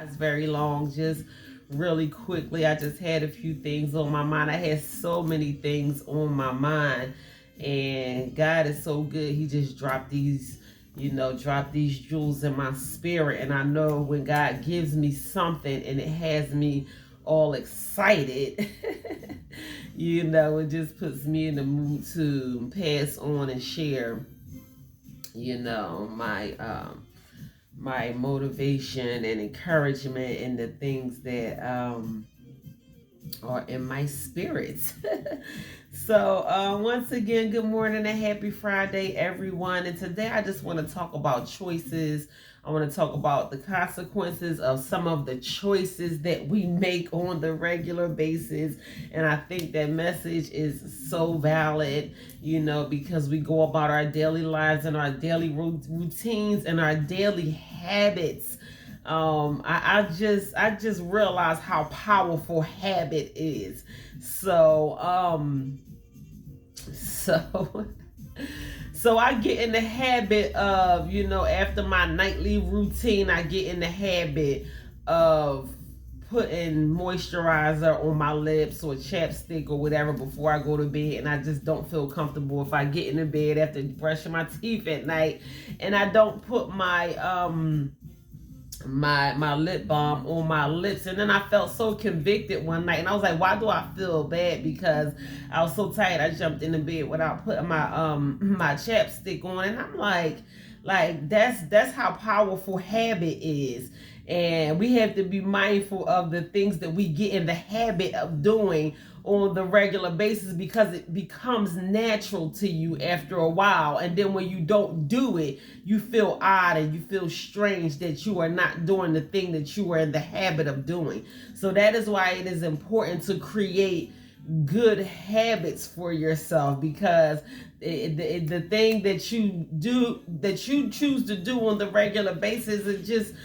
It's very long. Just really quickly, I just had a few things on my mind. I had so many things on my mind, and God is so good. He just dropped these jewels in my spirit. And I know when God gives me something and it has me all excited, it just puts me in the mood to pass on and share, my motivation and encouragement and the things that are in my spirits. So, once again, good morning and happy Friday, everyone. And today I just want to talk about choices. I want to talk about the consequences of some of the choices that we make on the regular basis. And I think that message is so valid, because we go about our daily lives and our daily routines and our daily habits. I just realized how powerful habit is. So so I get in the habit of, after my nightly routine, I get in the habit of putting moisturizer on my lips or chapstick or whatever before I go to bed. And I just don't feel comfortable if I get in the bed after brushing my teeth at night and I don't put my lip balm on my lips. And then I felt so convicted one night, and I was like, why do I feel bad? Because I was so tired, I jumped in the bed without putting my chapstick on. And I'm like that's how powerful habit is. And we have to be mindful of the things that we get in the habit of doing on the regular basis, because it becomes natural to you after a while. And then when you don't do it, you feel odd and you feel strange that you are not doing the thing that you are in the habit of doing. So that is why it is important to create good habits for yourself, because the thing that you do, that you choose to do on the regular basis, it just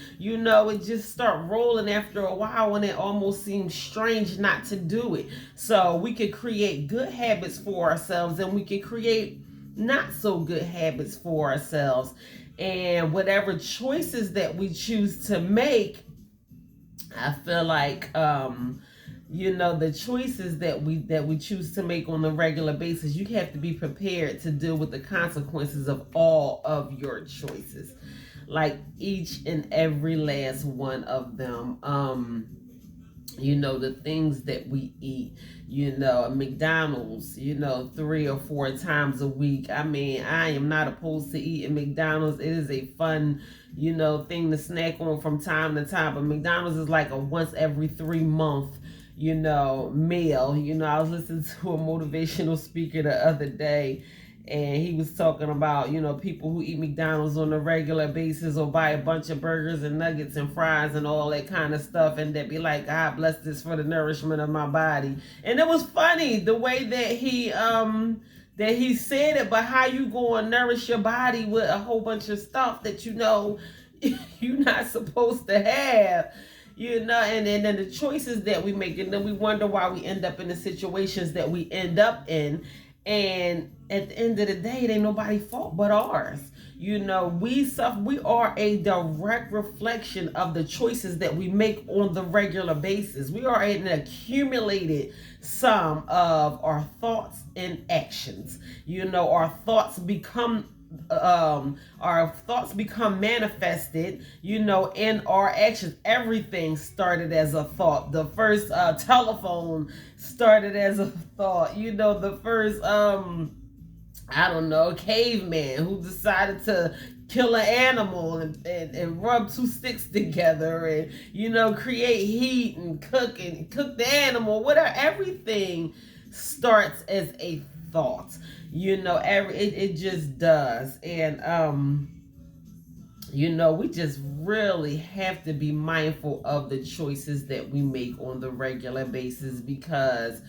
start rolling after a while, and it almost seems strange not to do it. So we can create good habits for ourselves, and we can create not so good habits for ourselves. And whatever choices that we choose to make, I feel like the choices that we choose to make on a regular basis, you have to be prepared to deal with the consequences of all of your choices, like each and every last one of them. The things that we eat, McDonald's, 3 or 4 times a week. I mean, I am not opposed to eating McDonald's. It is a fun, thing to snack on from time to time. But McDonald's is like a once every 3 month, meal. I was listening to a motivational speaker the other day, and he was talking about, people who eat McDonald's on a regular basis or buy a bunch of burgers and nuggets and fries and all that kind of stuff, and they'd be like, God bless this for the nourishment of my body. And it was funny the way that he said it, but how you go and nourish your body with a whole bunch of stuff that you're not supposed to have. And then the choices that we make, and then we wonder why we end up in the situations that we end up in. And at the end of the day, it ain't nobody's fault but ours. We are a direct reflection of the choices that we make on the regular basis. We are an accumulated sum of our thoughts and actions. Our thoughts become manifested, in our actions. Everything started as a thought. The first telephone started as a thought. The first I don't know, caveman who decided to kill an animal and rub two sticks together and create heat and cook the animal. Whatever, everything starts as a thought. It just does. And we just really have to be mindful of the choices that we make on the regular basis, because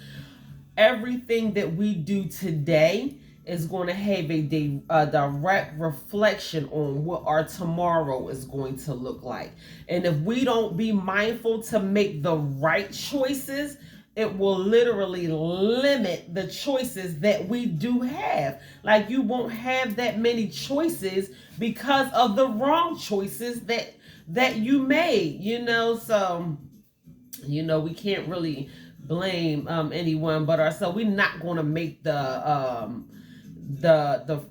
everything that we do today is going to have a direct reflection on what our tomorrow is going to look like. And if we don't be mindful to make the right choices, it will literally limit the choices that we do have. Like, you won't have that many choices because of the wrong choices that you made, so we can't really blame anyone but ourselves. We're not going to make the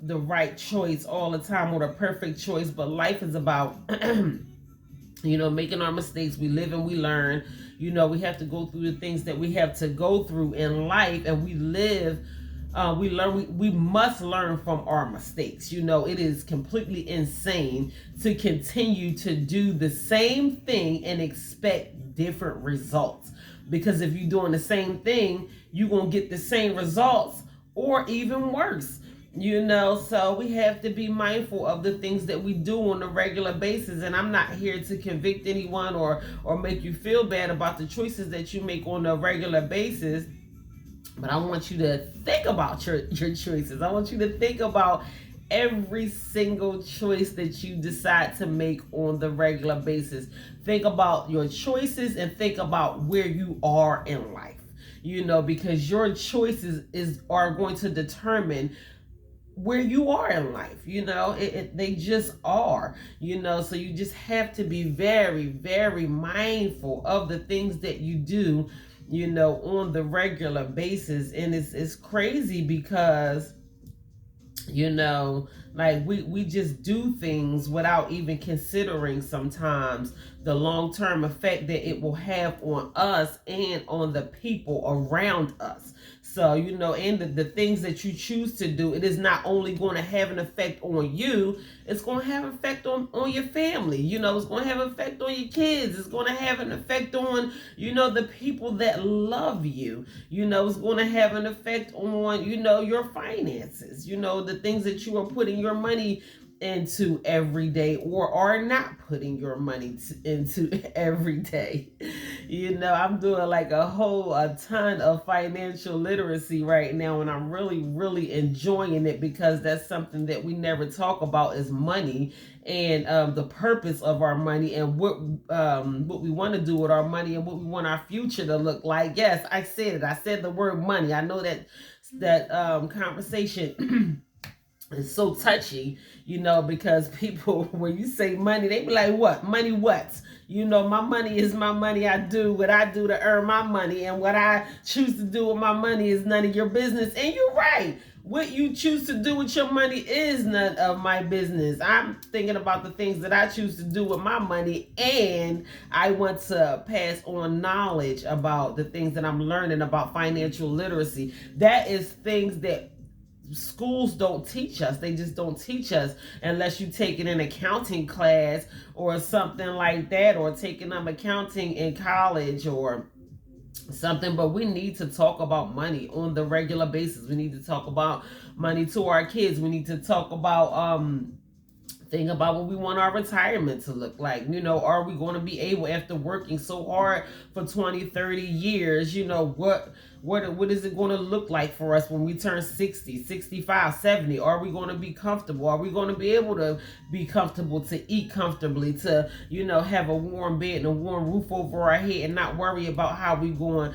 right choice all the time or the perfect choice, but life is about making our mistakes. We live and we learn. We have to go through the things that we have to go through in life, and we live. We learn. We must learn from our mistakes. It is completely insane to continue to do the same thing and expect different results. Because if you're doing the same thing, you're gonna get the same results or even worse. So we have to be mindful of the things that we do on a regular basis. And I'm not here to convict anyone or make you feel bad about the choices that you make on a regular basis. But I want you to think about your choices. I want you to think about every single choice that you decide to make on the regular basis. Think about your choices and think about where you are in life. Because your choices are going to determine where you are in life. They just are. So you just have to be very, very mindful of the things that you do on the regular basis. And it's crazy because like we just do things without even considering sometimes the long-term effect that it will have on us and on the people around us. So and the things that you choose to do, it is not only going to have an effect on you, it's going to have an effect on your family. It's going to have an effect on your kids. It's going to have an effect on the people that love you. It's going to have an effect on your finances, the things that you are putting your money into every day or are not putting your money into every day. I'm doing like a ton of financial literacy right now, and I'm really, really enjoying it because that's something that we never talk about is money and the purpose of our money and what we want to do with our money and what we want our future to look like. Yes, I said it. I said the word money. I know that conversation it's so touchy, because people, when you say money, they be like, what? Money what? My money is my money. I do what I do to earn my money. And what I choose to do with my money is none of your business. And you're right. What you choose to do with your money is none of my business. I'm thinking about the things that I choose to do with my money. And I want to pass on knowledge about the things that I'm learning about financial literacy. That is things that schools don't teach us. They just don't teach us unless you take an accounting class or something like that, or taking accounting in college or something. But we need to talk about money on the regular basis. We need to talk about money to our kids. We need to talk about think about what we want our retirement to look like. Are we going to be able, after working so hard for 20, 30 years, what is it going to look like for us when we turn 60, 65, 70? Are we going to be comfortable? Are we going to be able to be comfortable, to eat comfortably, to, have a warm bed and a warm roof over our head and not worry about how we going,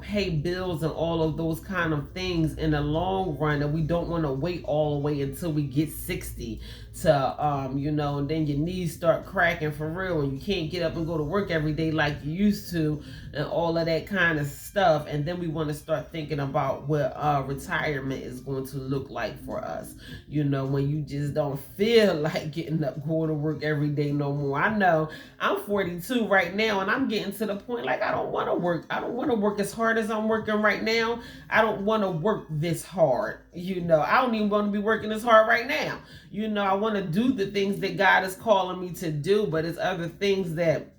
pay bills and all of those kind of things in the long run? And we don't want to wait all the way until we get 60 to, and then your knees start cracking for real and you can't get up and go to work every day like you used to and all of that kind of stuff. And then we want to start thinking about what retirement is going to look like for us, when you just don't feel like getting up, going to work every day no more. I know I'm 42 right now and I'm getting to the point like I don't want to work. I don't want to work as hard as I'm working right now. I don't want to work this hard. I don't even want to be working this hard right now. I want to do the things that God is calling me to do, but it's other things that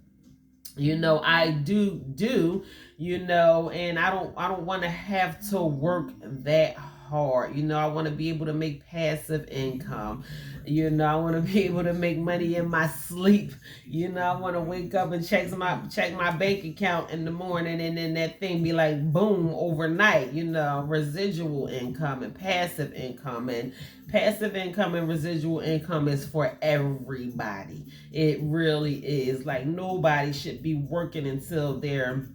I do, and I don't want to have to work that hard. I want to be able to make passive income. I want to be able to make money in my sleep. I want to wake up and check my bank account in the morning and then that thing be like boom overnight. Residual income and passive income, and passive income and residual income is for everybody. It really is. Like, nobody should be working until they're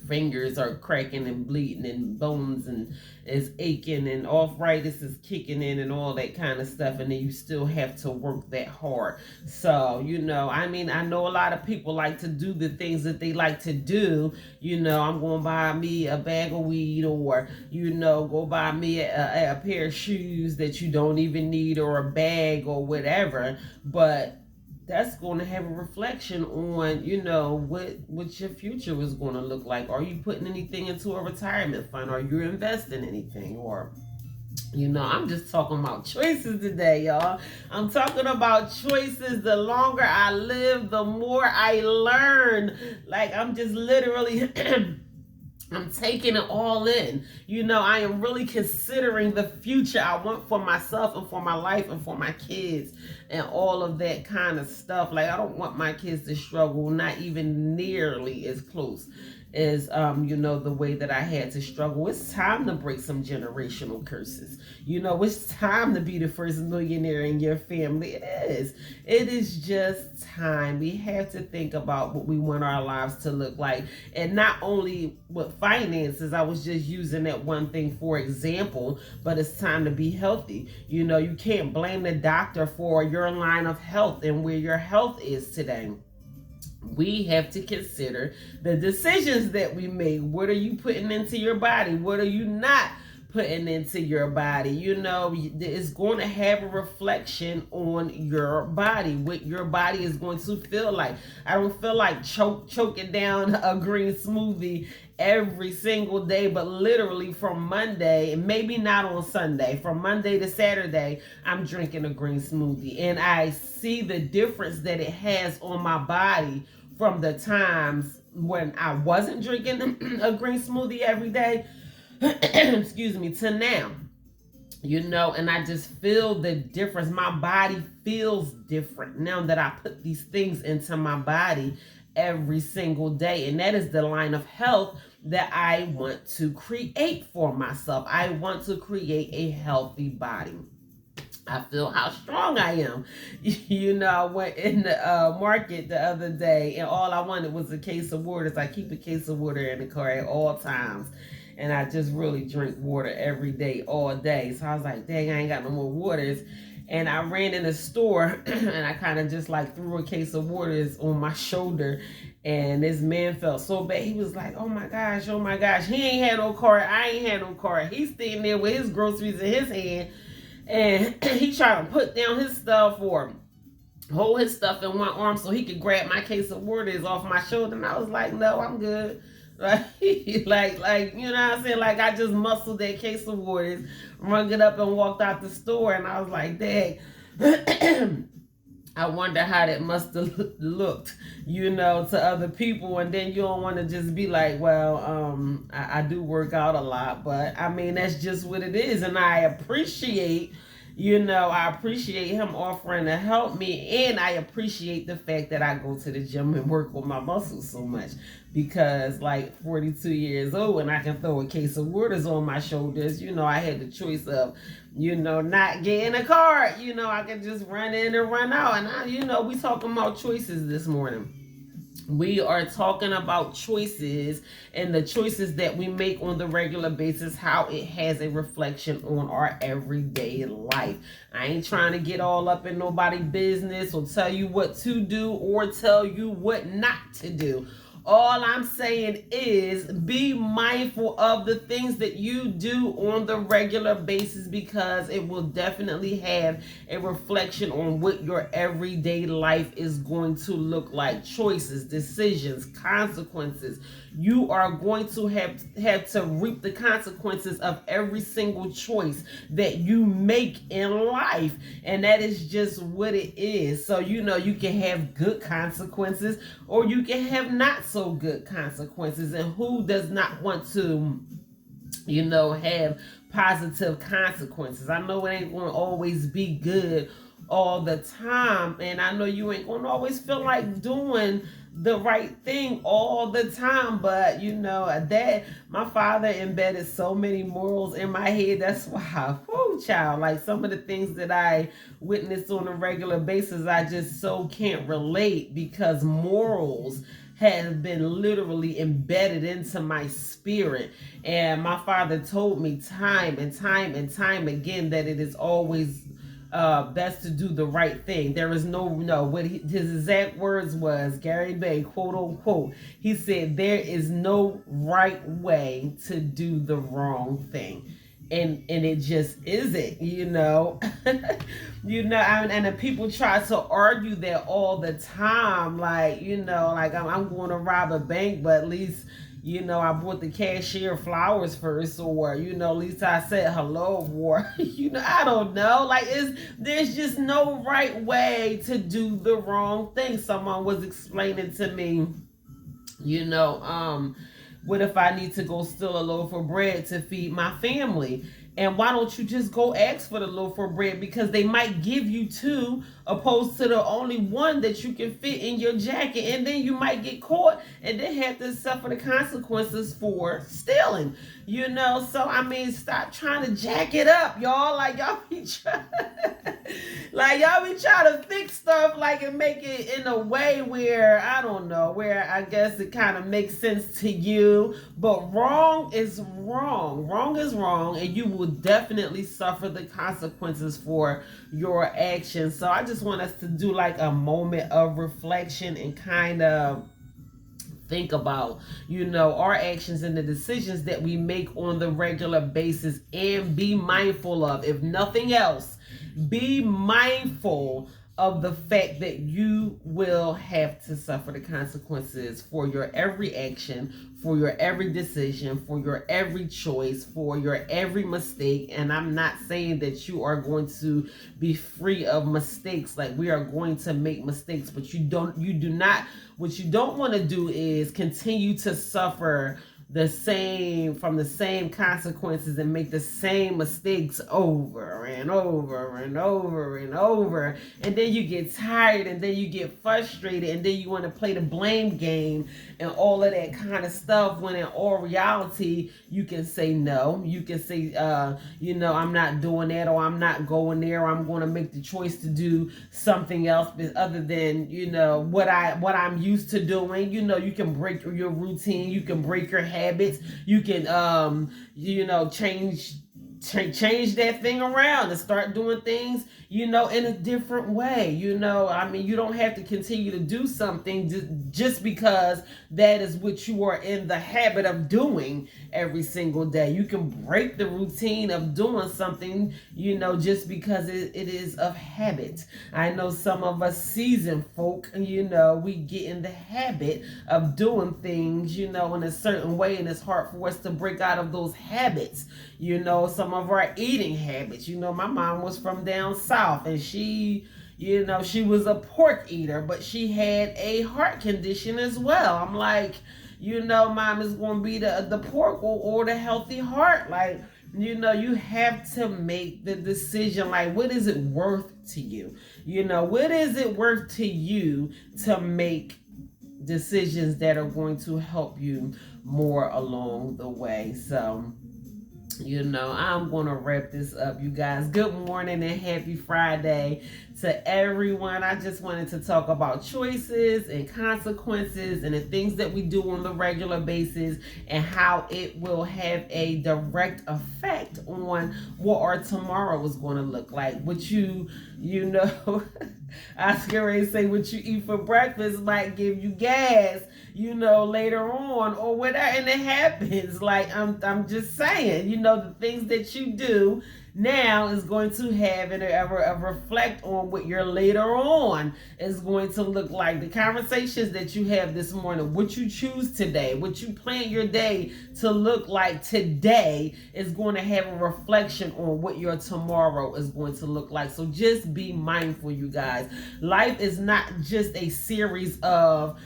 fingers are cracking and bleeding and bones and is aching and arthritis is kicking in and all that kind of stuff, and then you still have to work that hard. So, I know a lot of people like to do the things that they like to do. I'm going to buy me a bag of weed, or, go buy me a pair of shoes that you don't even need, or a bag or whatever. But that's going to have a reflection on, what your future is going to look like. Are you putting anything into a retirement fund? Are you investing anything? Or, I'm just talking about choices today, y'all. I'm talking about choices. The longer I live, the more I learn. Like, I'm just literally... I'm taking it all in. I am really considering the future I want for myself and for my life and for my kids and all of that kind of stuff. Like, I don't want my kids to struggle, not even nearly as close as, the way that I had to struggle. It's time to break some generational curses. It's time to be the first millionaire in your family. It is just time. We have to think about what we want our lives to look like. And not only with finances, I was just using that one thing for example, but it's time to be healthy. You can't blame the doctor for your line of health and where your health is today. We have to consider the decisions that we make. What are you putting into your body? What are you not putting into your body? It's going to have a reflection on your body, what your body is going to feel like. I don't feel like choking down a green smoothie every single day, but literally from Monday, maybe not on Sunday, from Monday to Saturday, I'm drinking a green smoothie. And I see the difference that it has on my body from the times when I wasn't drinking a green smoothie every day, excuse me, to now. And I just feel the difference. My body feels different now that I put these things into my body every single day. And that is the line of health that I want to create for myself. I want to create a healthy body. I feel how strong I am. I went in the market the other day and all I wanted was a case of water. So I keep a case of water in the car at all times. And I just really drink water every day, all day. So I was like, dang, I ain't got no more waters. And I ran in the store and I kind of just like threw a case of waters on my shoulder. And this man felt so bad. He was like, oh my gosh. He ain't had no cart. I ain't had no cart. He's standing there with his groceries in his hand. And he tried to put down his stuff or hold his stuff in one arm so he could grab my case of waters off my shoulder. And I was like, no, I'm good. Like, like, you know what I'm saying? Like, I just muscled that case of waters, rung it up and walked out the store. And I was like, dang, I wonder how that must have looked, to other people. And then you don't want to just be like, well, I do work out a lot, but I mean, that's just what it is. And I appreciate, I appreciate him offering to help me. And I appreciate the fact that I go to the gym and work with my muscles so much, because like 42 years old and I can throw a case of waters on my shoulders, I had the choice of, not getting a card. I could just run in and run out. And we talking about choices this morning. We are talking about choices and the choices that we make on the regular basis, how it has a reflection on our everyday life. I ain't trying to get all up in nobody's business or tell you what to do or tell you what not to do. All I'm saying is be mindful of the things that you do on the regular basis, because it will definitely have a reflection on what your everyday life is going to look like. Choices, decisions, consequences. You are going to have to reap the consequences of every single choice that you make in life. And that is just what it is. So, you can have good consequences or you can have not so good consequences. And who does not want to, have positive consequences? I know it ain't going to always be good all the time. And I know you ain't going to always feel like doing the right thing all the time, but that my father embedded so many morals in my head. That's why, child, like some of the things that I witness on a regular basis, I just so can't relate, because morals has been literally embedded into my spirit. And my father told me time and time and time again that it is always best to do the right thing. There is no, what his exact words was, Gary Bay, quote unquote, he said, there is no right way to do the wrong thing. And it just isn't, and people try to argue that all the time, like, like I'm going to rob a bank, but at least, I bought the cashier flowers first, or, at least I said hello, or, I don't know. Like, there's just no right way to do the wrong thing. Someone was explaining to me, what if I need to go steal a loaf of bread to feed my family? And why don't you just go ask for the loaf of bread? Because they might give you two, opposed to the only one that you can fit in your jacket. And then you might get caught and then have to suffer the consequences for stealing. So I mean, stop trying to jack it up, y'all. Like, y'all be trying to fix stuff like and make it in a way where, I don't know, where I guess it kind of makes sense to you. But wrong is wrong. Wrong is wrong, and you will definitely suffer the consequences for your actions. So I just want us to do like a moment of reflection and kind of think about, our actions and the decisions that we make on the regular basis, and be mindful of, if nothing else, be mindful of the fact that you will have to suffer the consequences for your every action, for your every decision, for your every choice, for your every mistake. And I'm not saying that you are going to be free of mistakes. Like, we are going to make mistakes, but what you don't want to do is continue to suffer the same consequences and make the same mistakes over and over and over and over. And then you get tired, and then you get frustrated, and then you want to play the blame game and all of that kind of stuff, when in all reality, you can say no. You can say, I'm not doing that, or I'm not going there, or I'm going to make the choice to do something else other than, what I'm used to doing. You can break your routine, you can break your habits, you can change that thing around and start doing things, in a different way. You don't have to continue to do something just because that is what you are in the habit of doing every single day. You can break the routine of doing something, just because it is of habit. I know some of us seasoned folk, we get in the habit of doing things, in a certain way, and it's hard for us to break out of those habits. Some of our eating habits. My mom was from down south, and she was a pork eater, but she had a heart condition as well. I'm like, mom, is going to be the pork or the healthy heart. Like, you have to make the decision, like, what is it worth to you? What is it worth to you to make decisions that are going to help you more along the way? So, I'm going to wrap this up, you guys. Good morning and happy Friday to everyone. I just wanted to talk about choices and consequences and the things that we do on the regular basis, and how it will have a direct effect on what our tomorrow is going to look like. What I was going to say, what you eat for breakfast might give you gas, later on, or whatever. And it happens. Like, I'm just saying, the things that you do now is going to have and reflect on what your later on is going to look like. The conversations that you have this morning, what you choose today, what you plan your day to look like today, is going to have a reflection on what your tomorrow is going to look like. So just be mindful, you guys. Life is not just a series of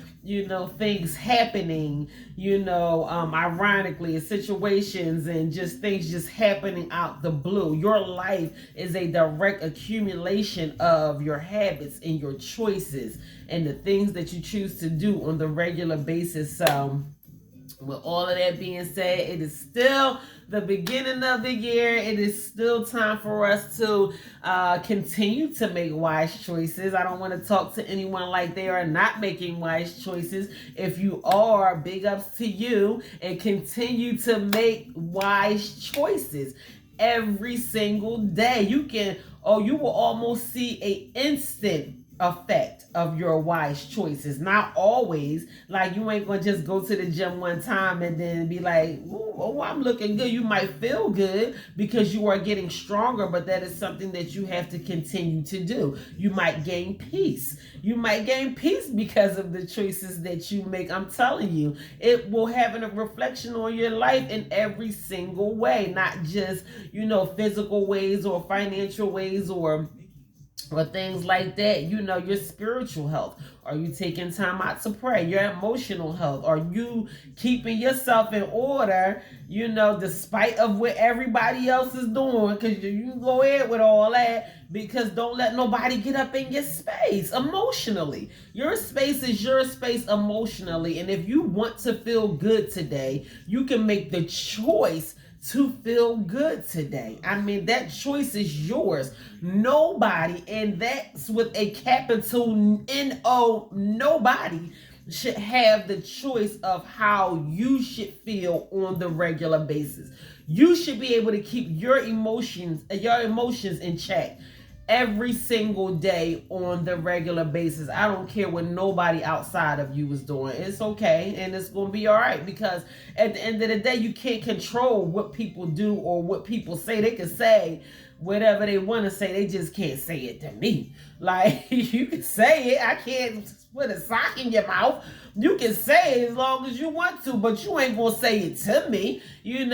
things happening, ironically, situations and just things just happening out the blue. Your life is a direct accumulation of your habits and your choices and the things that you choose to do on the regular basis. So, With all of that being said, it is still the beginning of the year. It is still time for us to continue to make wise choices. I don't want to talk to anyone like they are not making wise choices. If you are, big ups to you, and continue to make wise choices every single day. You will almost see an instant effect of your wise choices. Not always. Like, you ain't gonna just go to the gym one time and then be like, oh, I'm looking good. You might feel good because you are getting stronger, but that is something that you have to continue to do. You might gain peace. You might gain peace because of the choices that you make. I'm telling you, it will have a reflection on your life in every single way, not just, physical ways or financial ways or things like that. Your spiritual health. Are you taking time out to pray? Your emotional health. Are you keeping yourself in order, despite of what everybody else is doing? Because you go ahead with all that, because don't let nobody get up in your space emotionally. Your space is your space emotionally. And if you want to feel good today, you can make the choice to feel good today. I mean, that choice is yours. Nobody, and that's with a capital N-O, nobody should have the choice of how you should feel on the regular basis. You should be able to keep your emotions in check every single day on the regular basis. I don't care what nobody outside of you is doing. It's okay, and it's going to be all right, because at the end of the day, you can't control what people do or what people say. They can say whatever they want to say. They just can't say it to me. Like, you can say it. I can't put a sock in your mouth. You can say it as long as you want to, but you ain't gonna say it to me. You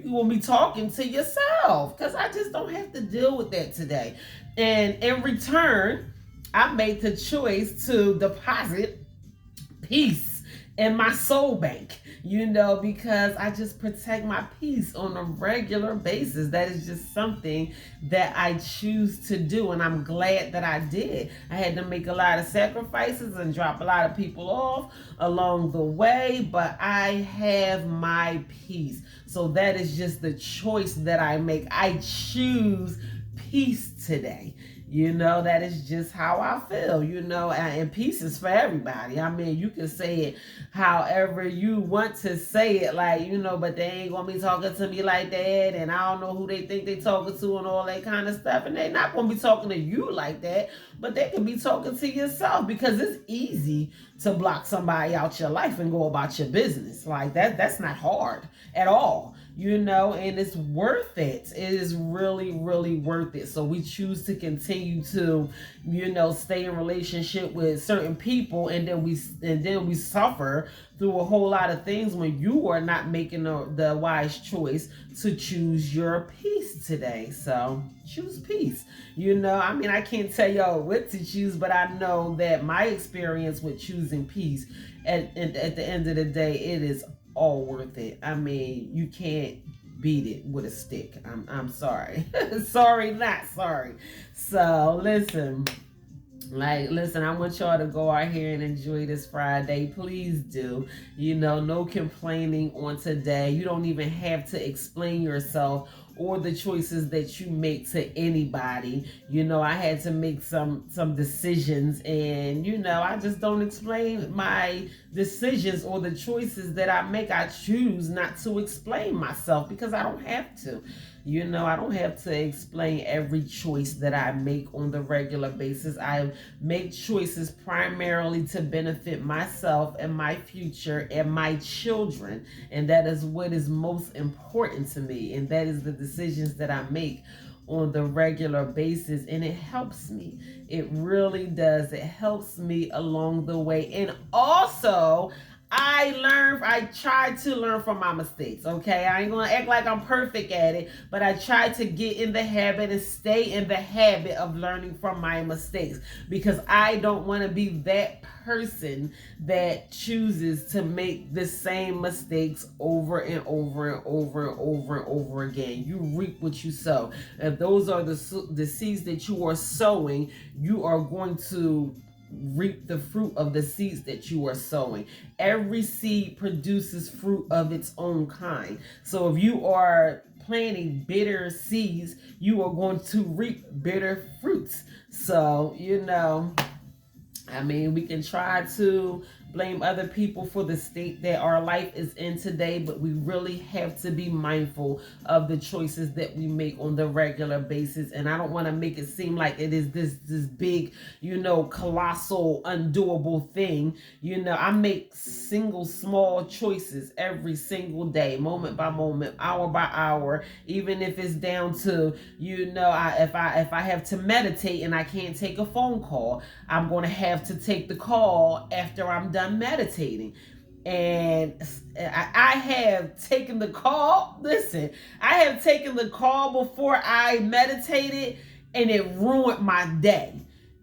will be talking to yourself, because I just don't have to deal with that today. And in return, I made the choice to deposit peace in my soul bank, because I just protect my peace on a regular basis. That is just something that I choose to do, and I'm glad that I did. I had to make a lot of sacrifices and drop a lot of people off along the way, but I have my peace. So that is just the choice that I make. I choose peace today. That is just how I feel, and peace is for everybody. I mean, you can say it however you want to say it, but they ain't gonna be talking to me like that, and I don't know who they think they talking to and all that kind of stuff, and they're not gonna be talking to you like that, but they can be talking to yourself, because it's easy to block somebody out your life and go about your business. Like, that's not hard at all. And it's worth it. It is really, really worth it. So we choose to continue to, stay in relationship with certain people, and then we suffer through a whole lot of things when you are not making the wise choice to choose your peace today. So choose peace. I mean, I can't tell y'all what to choose, but I know that my experience with choosing peace, at the end of the day, it is all worth it. I mean, you can't beat it with a stick. I'm sorry. Sorry, not sorry. So listen, I want y'all to go out here and enjoy this Friday. Please do. No complaining on today. You don't even have to explain yourself or the choices that you make to anybody. I had to make some decisions, and I just don't explain my decisions or the choices that I make. I choose not to explain myself, because I don't have to. I don't have to explain every choice that I make on the regular basis. I make choices primarily to benefit myself and my future and my children. And that is what is most important to me. And that is the decisions that I make on the regular basis. And it helps me. It really does. It helps me along the way. And also, I try to learn from my mistakes, okay? I ain't gonna act like I'm perfect at it, but I try to get in the habit and stay in the habit of learning from my mistakes, because I don't want to be that person that chooses to make the same mistakes over and over and over and over and over again. You reap what you sow. If those are the seeds that you are sowing, you are going to reap the fruit of the seeds that you are sowing. Every seed produces fruit of its own kind. So if you are planting bitter seeds, you are going to reap bitter fruits. So, I mean, we can try to blame other people for the state that our life is in today, but we really have to be mindful of the choices that we make on the regular basis. And I don't want to make it seem like it is this big, colossal, undoable thing. I make single small choices every single day, moment by moment, hour by hour, even if it's down to, if I have to meditate and I can't take a phone call, I'm going to have to take the call after I'm done meditating. And I have taken the call. Listen, I have taken the call before I meditated, and it ruined my day.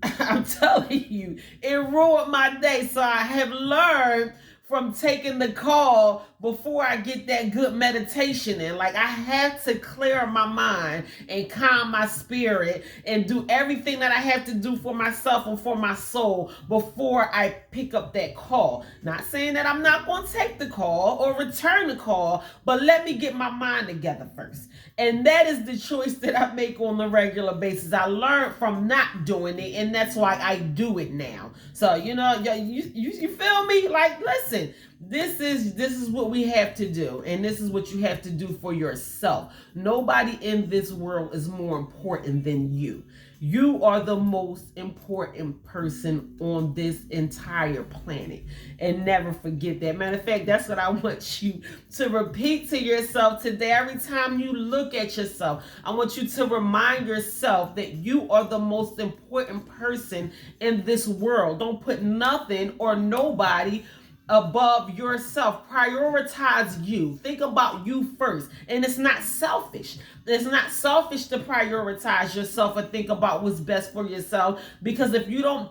I'm telling you, it ruined my day. So I have learned from taking the call before I get that good meditation in. Like, I have to clear my mind and calm my spirit and do everything that I have to do for myself and for my soul before I pick up that call. Not saying that I'm not going to take the call or return the call, but let me get my mind together first. And that is the choice that I make on a regular basis. I learned from not doing it, and that's why I do it now. So, you feel me? Like, listen, this is what we have to do, and this is what you have to do for yourself. Nobody in this world is more important than you. You are the most important person on this entire planet. And never forget that. Matter of fact, that's what I want you to repeat to yourself today. Every time you look at yourself, I want you to remind yourself that you are the most important person in this world. Don't put nothing or nobody above yourself. Prioritize you. Think about you first. And it's not selfish. It's not selfish to prioritize yourself and think about what's best for yourself. Because if you don't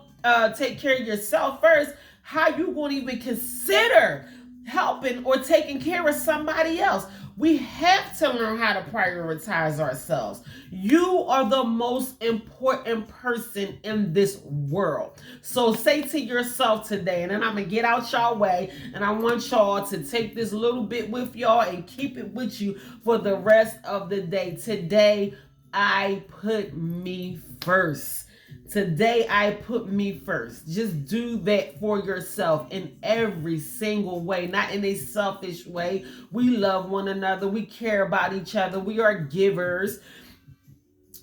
take care of yourself first, how you going to even consider helping or taking care of somebody else? We have to learn how to prioritize ourselves. You are the most important person in this world. So say to yourself today, and then I'm going to get out y'all way, and I want y'all to take this little bit with y'all and keep it with you for the rest of the day. Today, I put me first. Today, I put me first. Just do that for yourself in every single way, not in a selfish way. We love one another. We care about each other. We are givers.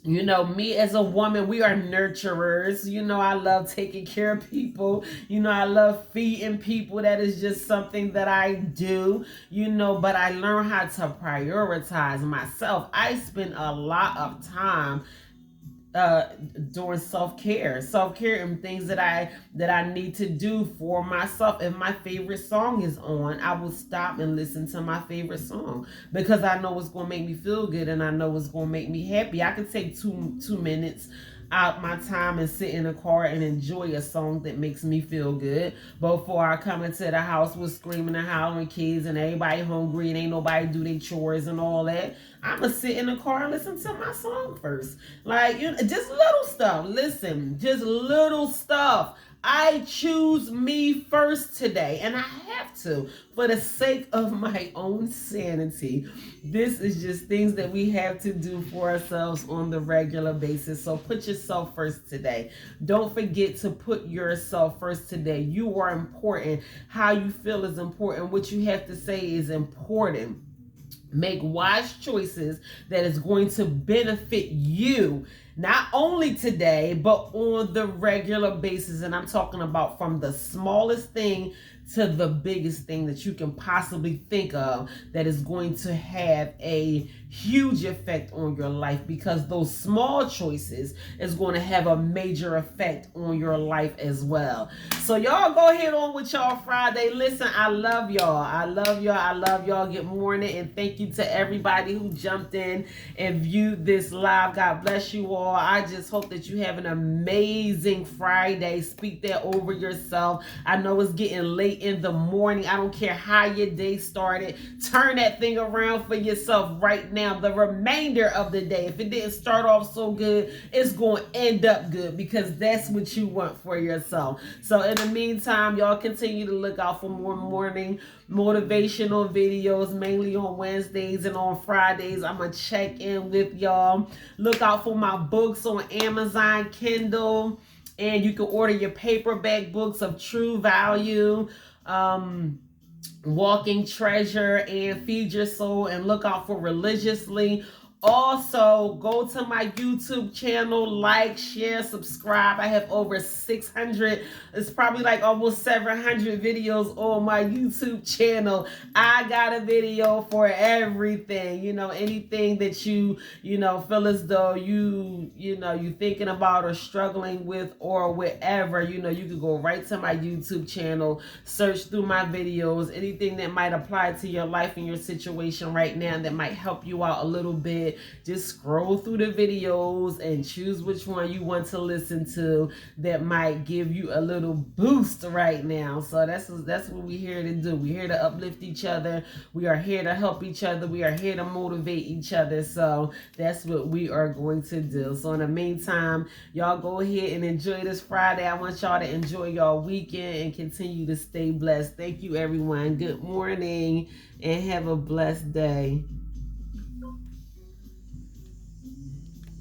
Me as a woman, we are nurturers. I love taking care of people. I love feeding people. That is just something that I do, but I learn how to prioritize myself. I spend a lot of time doing self-care and things that I need to do for myself. If my favorite song is on, I will stop and listen to my favorite song because I know it's going to make me feel good and I know it's going to make me happy. I can take two minutes out my time and sit in a car and enjoy a song that makes me feel good before I come into the house with screaming and hollering kids and everybody hungry and ain't nobody do their chores and all that. I'm gonna sit in the car and listen to my song first. Like, just little stuff. Listen, just little stuff. I choose me first today, and I have to for the sake of my own sanity. This is just things that we have to do for ourselves on the regular basis. So put yourself first today. Don't forget to put yourself first today. You are important. How you feel is important. What you have to say is important. Make wise choices that is going to benefit you, not only today, but on the regular basis. And I'm talking about from the smallest thing to the biggest thing that you can possibly think of that is going to have a huge effect on your life, because those small choices is going to have a major effect on your life as well. So y'all go ahead on with y'all Friday. Listen, I love y'all. I love y'all. I love y'all. Good morning. And thank you to everybody who jumped in and viewed this live. God bless you all. I just hope that you have an amazing Friday. Speak that over yourself. I know it's getting late in the morning. I don't care how your day started. Turn that thing around for yourself right now. The remainder of the day, if it didn't start off so good, it's going to end up good, because that's what you want for yourself. So in the meantime, y'all continue to look out for more morning motivational videos, mainly on Wednesdays and on Fridays. I'm going to check in with y'all. Look out for my books on Amazon Kindle. And you can order your paperback books of True Value, Walking Treasure, and Feed Your Soul. And look out for Religiously. Also, go to my YouTube channel, like, share, subscribe. I have over 600, it's probably like almost 700 videos on my YouTube channel. I got a video for everything, anything that you feel as though you thinking about or struggling with or whatever, you can go right to my YouTube channel, search through my videos, anything that might apply to your life and your situation right now that might help you out a little bit. Just scroll through the videos and choose which one you want to listen to that might give you a little boost right now. So that's what we're here to do. We're here to uplift each other. We are here to help each other. We are here to motivate each other. So that's what we are going to do. So in the meantime, y'all go ahead and enjoy this Friday. I want y'all to enjoy y'all weekend and continue to stay blessed. Thank you, everyone. Good morning and have a blessed day.